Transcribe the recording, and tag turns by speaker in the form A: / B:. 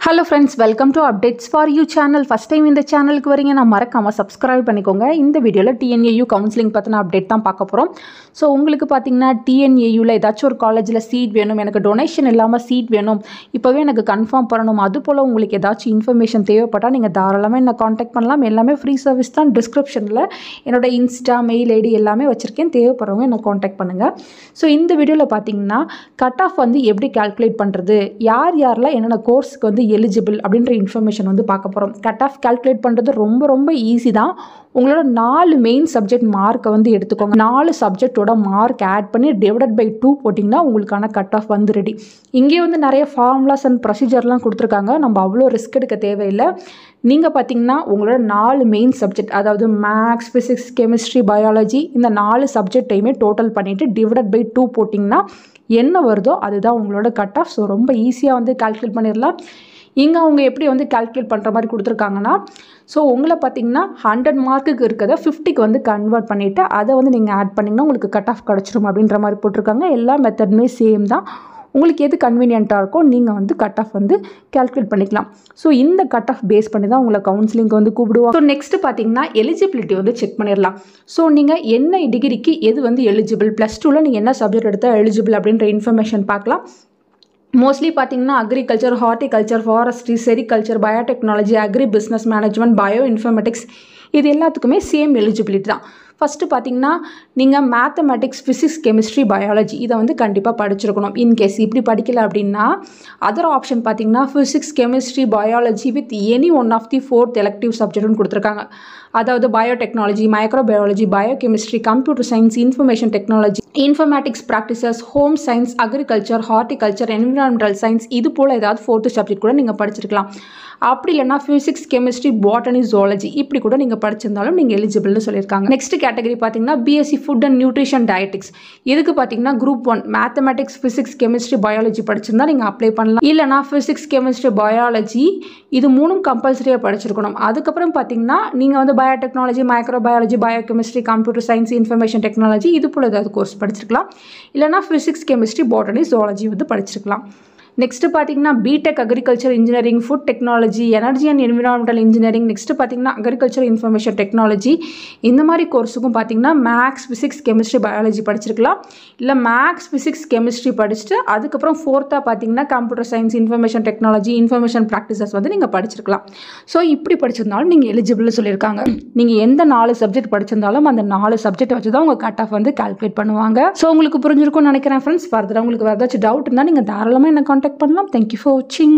A: Hello friends, welcome to Updates for You channel. First time இந்த சேனலுக்கு வரீங்க நான் மறக்காம subscribe பண்ணிக்கோங்க. இந்த வீடியோல TNAU கவுன்சிலிங் பத்தின அப்டேட் தான் பார்க்க போறோம். சோ உங்களுக்கு பாத்தீங்கன்னா TNAU ல ஏதாச்சும் ஒரு காலேஜ்ல சீட் வேணும், எனக்கு டொனேஷன் இல்லாம சீட் வேணும், இப்பவே எனக்கு கன்ஃபார்ம் பண்ணணும், அதுபோல உங்களுக்கு ஏதாச்சும் இன்ஃபர்மேஷன் தேவைப்பட்டா நீங்க தாராளமா என்ன கான்டாக்ட் பண்ணலாம். எல்லாமே ஃப்ரீ சர்வீஸ் தான். டிஸ்கிரிப்ஷன்ல என்னோட இன்ஸ்டா மெயில் ஐடி எல்லாமே வச்சிருக்கேன். தேவைப்படுறவங்க என்ன கான்டாக்ட் பண்ணுங்க. சோ இந்த வீடியோல பாத்தீங்கன்னா கட் ஆஃப் வந்து எப்படி கால்குலேட் பண்றது, யாரெல்லாம் என்னென்ன கோர்ஸ்க்கு வந்து எலிஜிபிள் அப்படின்ற இன்ஃபர்மேஷன் வந்து பார்க்க போகிறோம். கட் ஆஃப் கால்குலேட் பண்ணுறது ரொம்ப ஈஸி தான். உங்களோட 4 மெயின் சப்ஜெக்ட் மார்க்கை வந்து எடுத்துக்கோங்க. 4 சப்ஜெக்டோட மார்க் ஆட் பண்ணி டிவைடட் பை 2 போட்டிங்கன்னா உங்களுக்கான கட் ஆஃப் வந்து ரெடி. இங்கே வந்து நிறைய ஃபார்முலாஸ் அண்ட் ப்ரொசீஜர்லாம் கொடுத்துருக்காங்க. நம்ம அவ்வளோ ரிஸ்க் எடுக்க தேவையில்லை. நீங்கள் பார்த்தீங்கன்னா உங்களோட 4 மெயின் சப்ஜெக்ட், அதாவது மேக்ஸ், ஃபிசிக்ஸ், கெமிஸ்ட்ரி, பயாலஜி, இந்த 4 சப்ஜெக்டையுமே டோட்டல் பண்ணிவிட்டு டிவைடட் பை 2 போட்டிங்கன்னா என்ன வருதோ அதுதான் உங்களோட கட் ஆஃப். ஸோ ரொம்ப ஈஸியாக வந்து கால்குலேட் பண்ணிடலாம். இங்கே அவங்க எப்படி வந்து கால்குலேட் பண்ணுற மாதிரி கொடுத்துருக்காங்கன்னா, ஸோ உங்களை பார்த்தீங்கன்னா 100 மார்க்குக்கு இருக்கிறத 50க்கு வந்து கன்வெர்ட் பண்ணிவிட்டு அதை வந்து நீங்கள் ஆட் பண்ணிங்கன்னா உங்களுக்கு கட் ஆஃப் கிடச்சிரும் அப்படின்ற மாதிரி போட்டிருக்காங்க. எல்லா மெத்தடுமே சேம் தான். உங்களுக்கு எது கன்வீனியண்ட்டாக இருக்கோ நீங்கள் வந்து கட் ஆஃப் வந்து கால்குலேட் பண்ணிக்கலாம். ஸோ இந்த கட் ஆஃப் பேஸ் பண்ணி தான் உங்களை கவுன்சிலிங்க்கு வந்து கூப்பிடுவாங்க. ஸோ நெக்ஸ்ட்டு பார்த்தீங்கன்னா எலிஜிபிலிட்டி வந்து செக் பண்ணிடலாம். ஸோ நீங்கள் என்ன டிகிரிக்கு எது வந்து எலிஜிபிள், +2ல் நீங்கள் என்ன சப்ஜெக்ட் எடுத்தால் எலிஜிபிள் அப்படின்ற இன்ஃபர்மேஷன் பார்க்கலாம். மோஸ்ட்லி பார்த்தீங்கன்னா agriculture, horticulture, forestry, sericulture, biotechnology, agri business management, bio informatics, இது எல்லாத்துக்குமே சேம் எலிஜிபிலிட்டி தான். ஃபஸ்ட்டு பார்த்தீங்கன்னா நீங்கள் மேத்தமெட்டிக்ஸ், ஃபிசிக்ஸ், கெமிஸ்ட்ரி, பயாலஜி இதை வந்து கண்டிப்பாக படிச்சிருக்கணும். இன்கேஸ் இப்படி படிக்கல அப்படின்னா அதர் ஆப்ஷன் பார்த்தீங்கன்னா physics, chemistry, biology with any one of the 4th elective சப்ஜெக்ட்னு கொடுத்துருக்காங்க. அதாவது biotechnology, microbiology, biochemistry, computer science, information technology, informatics practices, home science, agriculture, horticulture, environmental science, இது போல் ஏதாவது 4th சப்ஜெக்ட் கூட நீங்கள் படிச்சிருக்கலாம். அப்படி இல்லைனா ஃபிசிக்ஸ், கெமிஸ்ட்ரி, பாட்டனி, ஜுவாலஜி இப்படி கூட நீங்கள் படிச்சிருந்தாலும் நீங்கள் எலிஜிபிள்னு சொல்லியிருக்காங்க. நெக்ஸ்ட் கேட்டகரி பார்த்தீங்கன்னா BSc food and nutrition dietetics. இதுக்கு பார்த்தீங்கன்னா group 1 mathematics, physics, chemistry, biology படிச்சிருந்தா நீங்கள் அப்ளை பண்ணலாம். இல்லைனா ஃபிசிக்ஸ், கெமிஸ்ட்ரி, பயாலஜி இது 3ம் கம்பல்சரியாக படிச்சிருக்கணும். அதுக்கப்புறம் பார்த்தீங்கன்னா நீங்கள் வந்து biotechnology, microbiology, biochemistry, computer science, information technology இது போல் ஏதாவது கோர்ஸ் படிச்சிருக்கலாம். இல்லைனா ஃபிசிக்ஸ், கெமிஸ்ட்ரி, பாட்டனி, ஜுவாலஜி வந்து படிச்சிருக்கலாம். நெக்ஸ்ட்டு பார்த்தீங்கன்னா BTech agriculture engineering, food technology, energy and environmental engineering, next பார்த்தீங்கன்னா அக்ரிகல்ச்சர் இன்ஃபர்மேஷன் டெக்னாலஜி, இந்த மாதிரி கோர்ஸுக்கும் பார்த்தீங்கன்னா மேக்ஸ், ஃபிசிக்ஸ், கெமிஸ்ட்ரி, பயாலஜி படிச்சிருக்கலாம். இல்லை மேக்ஸ், ஃபிசிக்ஸ், கெமிஸ்ட்ரி படிச்சுட்டு அதுக்கப்புறம் 4th பார்த்தீங்கன்னா computer science, information technology, information practices வந்து நீங்கள் படிச்சிருக்கலாம். ஸோ இப்படி படிச்சிருந்தாலும் நீங்கள் எலிஜிபிள்னு சொல்லியிருக்காங்க. நீங்கள் எந்த 4 சப்ஜெக்ட் படிச்சிருந்தாலும் அந்த 4 சப்ஜெக்ட் வச்சு தான் உங்கள் கட் ஆஃப் வந்து கால்குலேட் பண்ணுவாங்க. ஸோ உங்களுக்கு புரிஞ்சிருக்கும்னு நினைக்கிறேன் ஃப்ரெண்ட்ஸ். ஃபர்தராக உங்களுக்கு வேறு ஏதாச்சும் டவுட் இருந்தால் நீங்கள் தாராளமாக என்ன கான்டாக்ட் பண்ணலாம். Thank you for watching.